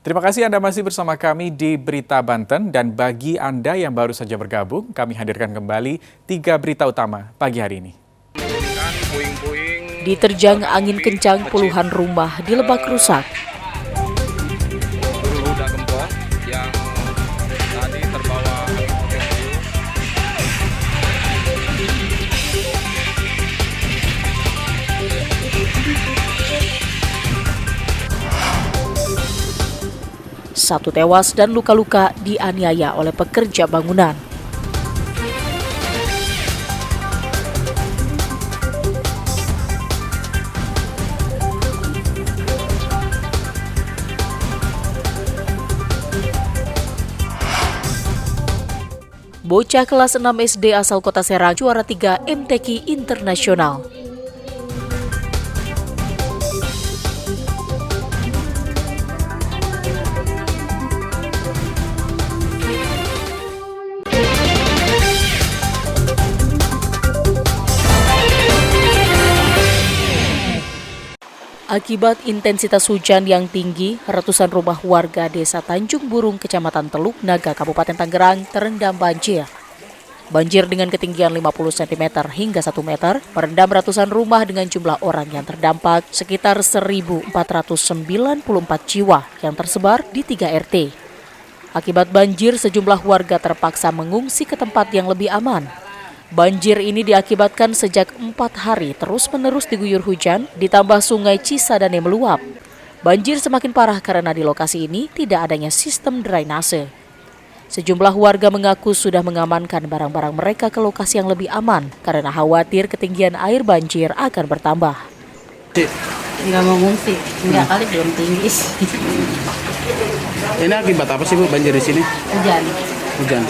Terima kasih Anda masih bersama kami di Berita Banten, dan bagi Anda yang baru saja bergabung, kami hadirkan kembali 3 berita utama pagi hari ini. Diterjang angin kencang, puluhan rumah di Lebak rusak. Satu tewas dan luka-luka dianiaya oleh pekerja bangunan. Bocah kelas 6 SD asal Kota Serang juara 3 MTQ Internasional. Akibat intensitas hujan yang tinggi, ratusan rumah warga Desa Tanjung Burung, Kecamatan Teluk Naga, Kabupaten Tangerang terendam banjir. Banjir dengan ketinggian 50 cm hingga 1 meter merendam ratusan rumah dengan jumlah orang yang terdampak sekitar 1.494 jiwa yang tersebar di 3 RT. Akibat banjir, sejumlah warga terpaksa mengungsi ke tempat yang lebih aman. Banjir ini diakibatkan sejak 4 hari terus-menerus diguyur hujan, ditambah sungai Cisadane meluap. Banjir semakin parah karena di lokasi ini tidak adanya sistem drainase. Sejumlah warga mengaku sudah mengamankan barang-barang mereka ke lokasi yang lebih aman karena khawatir ketinggian air banjir akan bertambah. Nggak mau ngungsi, enggak kali belum tinggi. Ini akibat apa sih Bu banjir di sini? Hujan.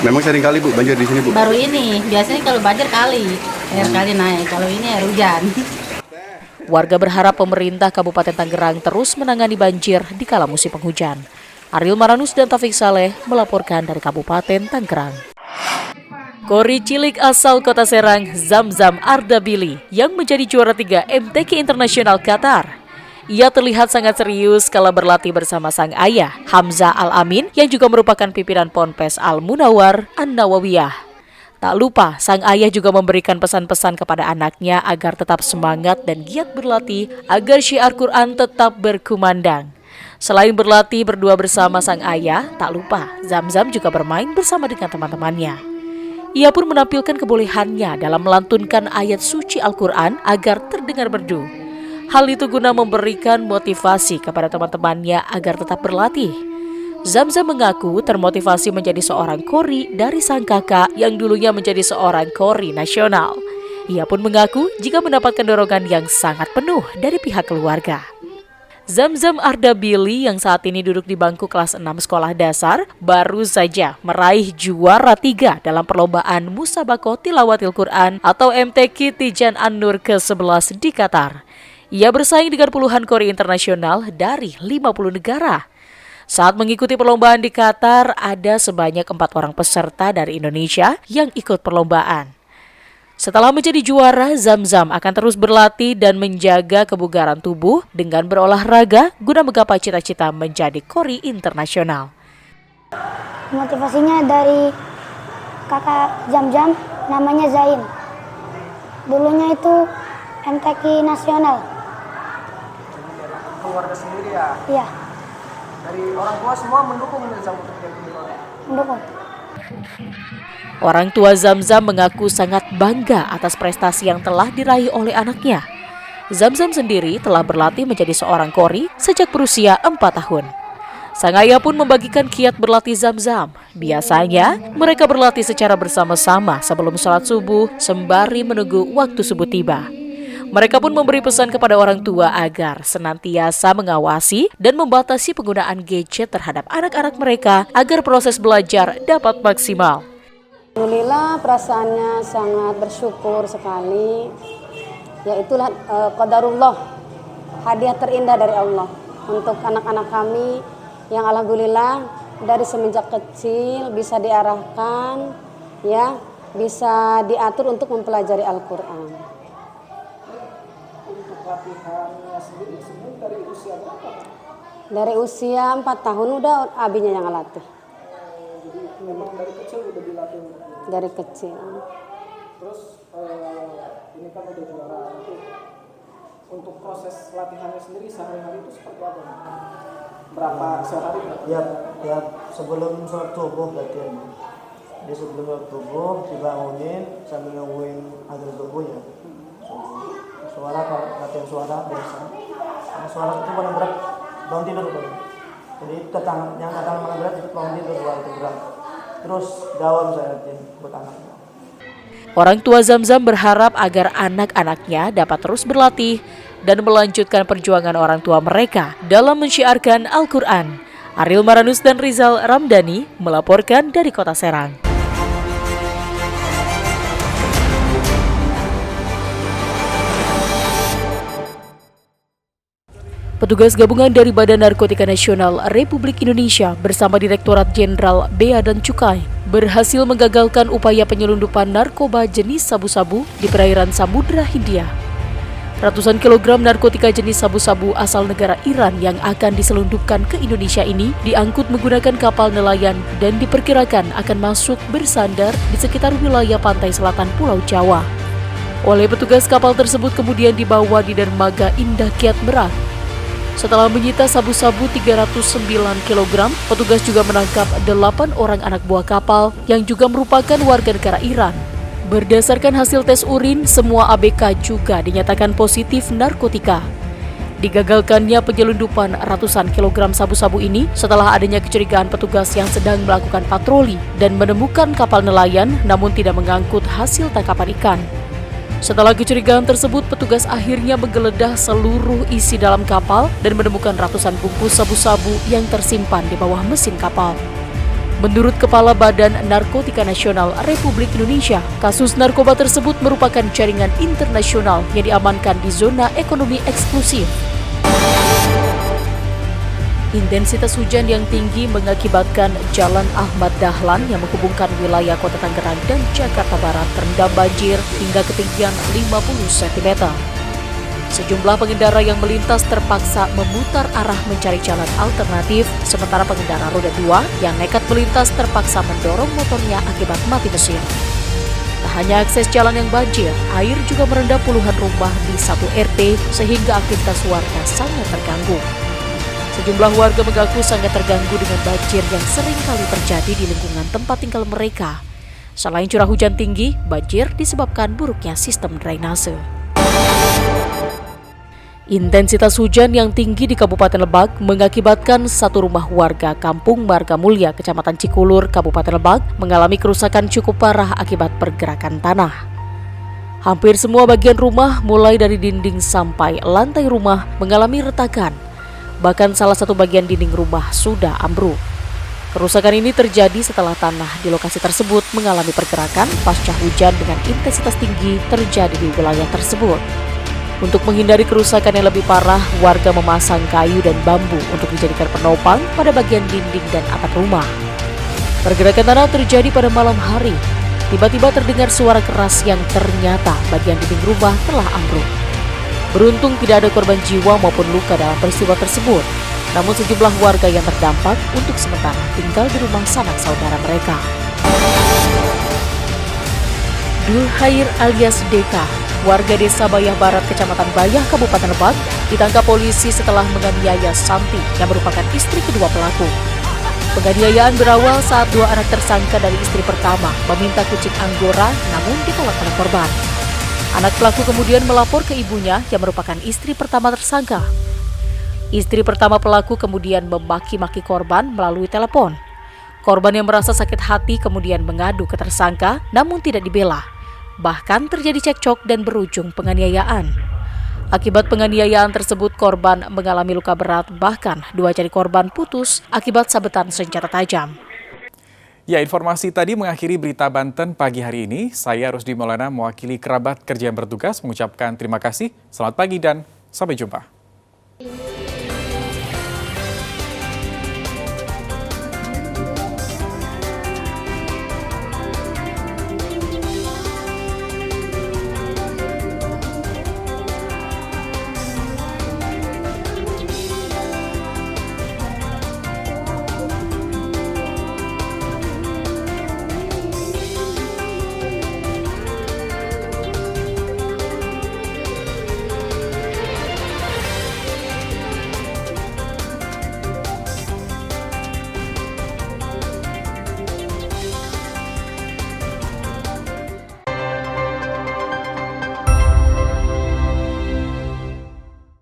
Memang sering kali Bu banjir di sini Bu? Baru ini, biasanya kalau banjir kali, air kali naik, kalau ini air hujan. Warga berharap pemerintah Kabupaten Tangerang terus menangani banjir di kala musim penghujan. Ariel Maranus dan Taufik Saleh melaporkan dari Kabupaten Tangerang. Kori cilik asal Kota Serang, Zamzam Ardabili, yang menjadi juara 3 MTQ Internasional Qatar. Ia terlihat sangat serius kala berlatih bersama sang ayah, Hamzah Al-Amin, yang juga merupakan pimpinan Ponpes Al-Munawar An-Nawawiyah. Tak lupa, sang ayah juga memberikan pesan-pesan kepada anaknya agar tetap semangat dan giat berlatih agar syiar Quran tetap berkumandang. Selain berlatih berdua bersama sang ayah, tak lupa Zamzam juga bermain bersama dengan teman-temannya. Ia pun menampilkan kebolehannya dalam melantunkan ayat suci Al-Quran agar terdengar merdu. Hal itu guna memberikan motivasi kepada teman-temannya agar tetap berlatih. Zamzam mengaku termotivasi menjadi seorang kori dari sang kakak yang dulunya menjadi seorang kori nasional. Ia pun mengaku jika mendapatkan dorongan yang sangat penuh dari pihak keluarga. Zamzam Ardabili yang saat ini duduk di bangku kelas 6 sekolah dasar baru saja meraih juara 3 dalam perlombaan Musabaqah Tilawatil Quran atau MTQ Tijan An-Nur ke-11 di Qatar. Ia bersaing dengan puluhan kori internasional dari 50 negara. Saat mengikuti perlombaan di Qatar, ada sebanyak 4 orang peserta dari Indonesia yang ikut perlombaan. Setelah menjadi juara, Zamzam akan terus berlatih dan menjaga kebugaran tubuh dengan berolahraga guna menggapai cita-cita menjadi kori internasional. Motivasinya dari kakak Zamzam, namanya Zain. Dulunya itu MTQ nasional. Keluarga sendiri ya? Iya. Dari orang tua semua mendukung Zamzam untuk jadi pilot? Mendukung. Orang tua Zamzam mengaku sangat bangga atas prestasi yang telah diraih oleh anaknya. Zamzam sendiri telah berlatih menjadi seorang kori sejak berusia 4 tahun. Sang ayah pun membagikan kiat berlatih Zamzam. Biasanya, mereka berlatih secara bersama-sama sebelum sholat subuh sembari menunggu waktu subuh tiba. Mereka pun memberi pesan kepada orang tua agar senantiasa mengawasi dan membatasi penggunaan gadget terhadap anak-anak mereka agar proses belajar dapat maksimal. Alhamdulillah perasaannya sangat bersyukur sekali. Ya itulah qadarullah, hadiah terindah dari Allah untuk anak-anak kami yang alhamdulillah dari semenjak kecil bisa diarahkan, ya bisa diatur untuk mempelajari Al-Quran. Untuk latihan abinya sendiri sebenarnya dari usia berapa? Dari usia 4 tahun udah abinya yang ngelatih. Jadi memang dari kecil udah dilatih untuk ini. Dari kecil. Terus ini kan udah juara untuk proses latihannya sendiri sehari-hari itu seperti apa? Berapa sehari? Ya sebelum sholat subuh latihan. Jadi sebelum sholat subuh dibangunin sambil nungguin azan subuh ya. Suara latihan suara biasa. Nah, suara itu paling berat bangun tidur kan. Jadi yang tangan paling berat itu bangun tidur suara itu berat. Terus daun saya latihan buat anaknya. Orang tua Zamzam berharap agar anak-anaknya dapat terus berlatih dan melanjutkan perjuangan orang tua mereka dalam mensyiarkan Al-Quran. Ariel Maranus dan Rizal Ramdhani melaporkan dari Kota Serang. Petugas gabungan dari Badan Narkotika Nasional Republik Indonesia bersama Direktorat Jenderal Bea dan Cukai berhasil menggagalkan upaya penyelundupan narkoba jenis sabu-sabu di perairan Samudra Hindia. Ratusan kilogram narkotika jenis sabu-sabu asal negara Iran yang akan diselundupkan ke Indonesia ini diangkut menggunakan kapal nelayan dan diperkirakan akan masuk bersandar di sekitar wilayah pantai selatan Pulau Jawa. Oleh petugas, kapal tersebut kemudian dibawa di dermaga Indah Kiat Merak. Setelah menyita sabu-sabu 309 kg, petugas juga menangkap 8 orang anak buah kapal yang juga merupakan warga negara Iran. Berdasarkan hasil tes urin, semua ABK juga dinyatakan positif narkotika. Digagalkannya penyelundupan ratusan kilogram sabu-sabu ini setelah adanya kecurigaan petugas yang sedang melakukan patroli dan menemukan kapal nelayan namun tidak mengangkut hasil tangkapan ikan. Setelah kecurigaan tersebut, petugas akhirnya menggeledah seluruh isi dalam kapal dan menemukan ratusan bungkus sabu-sabu yang tersimpan di bawah mesin kapal. Menurut Kepala Badan Narkotika Nasional Republik Indonesia, kasus narkoba tersebut merupakan jaringan internasional yang diamankan di zona ekonomi eksklusif. Intensitas hujan yang tinggi mengakibatkan Jalan Ahmad Dahlan yang menghubungkan wilayah Kota Tangerang dan Jakarta Barat terendam banjir hingga ketinggian 50 cm. Sejumlah pengendara yang melintas terpaksa memutar arah mencari jalan alternatif, sementara pengendara roda 2 yang nekat melintas terpaksa mendorong motornya akibat mati mesin. Tak hanya akses jalan yang banjir, air juga merendam puluhan rumah di satu RT sehingga aktivitas warga sangat terganggu. Sejumlah warga mengaku sangat terganggu dengan banjir yang sering kali terjadi di lingkungan tempat tinggal mereka. Selain curah hujan tinggi, banjir disebabkan buruknya sistem drainase. Intensitas hujan yang tinggi di Kabupaten Lebak mengakibatkan satu rumah warga Kampung Marga Mulia, Kecamatan Cikulur, Kabupaten Lebak mengalami kerusakan cukup parah akibat pergerakan tanah. Hampir semua bagian rumah, mulai dari dinding sampai lantai rumah, mengalami retakan. Bahkan salah satu bagian dinding rumah sudah ambruk. Kerusakan ini terjadi setelah tanah di lokasi tersebut mengalami pergerakan pasca hujan dengan intensitas tinggi terjadi di wilayah tersebut. Untuk menghindari kerusakan yang lebih parah, warga memasang kayu dan bambu untuk dijadikan penopang pada bagian dinding dan atap rumah. Pergerakan tanah terjadi pada malam hari. Tiba-tiba terdengar suara keras yang ternyata bagian dinding rumah telah ambruk. Beruntung tidak ada korban jiwa maupun luka dalam peristiwa tersebut. Namun sejumlah warga yang terdampak untuk sementara tinggal di rumah sanak saudara mereka. Dul Khair alias Deka, warga desa Bayah Barat, Kecamatan Bayah, Kabupaten Lebak, ditangkap polisi setelah menganiaya Santi yang merupakan istri kedua pelaku. Penganiayaan berawal saat dua anak tersangka dari istri pertama meminta kucing Anggora namun ditolak oleh korban. Anak pelaku kemudian melapor ke ibunya yang merupakan istri pertama tersangka. Istri pertama pelaku kemudian memaki-maki korban melalui telepon. Korban yang merasa sakit hati kemudian mengadu ke tersangka namun tidak dibela. Bahkan terjadi cekcok dan berujung penganiayaan. Akibat penganiayaan tersebut korban mengalami luka berat, bahkan dua jari korban putus akibat sabetan senjata tajam. Ya, informasi tadi mengakhiri berita Banten pagi hari ini. Saya Rusdi Maulana mewakili kerabat kerja yang bertugas mengucapkan terima kasih, selamat pagi dan sampai jumpa.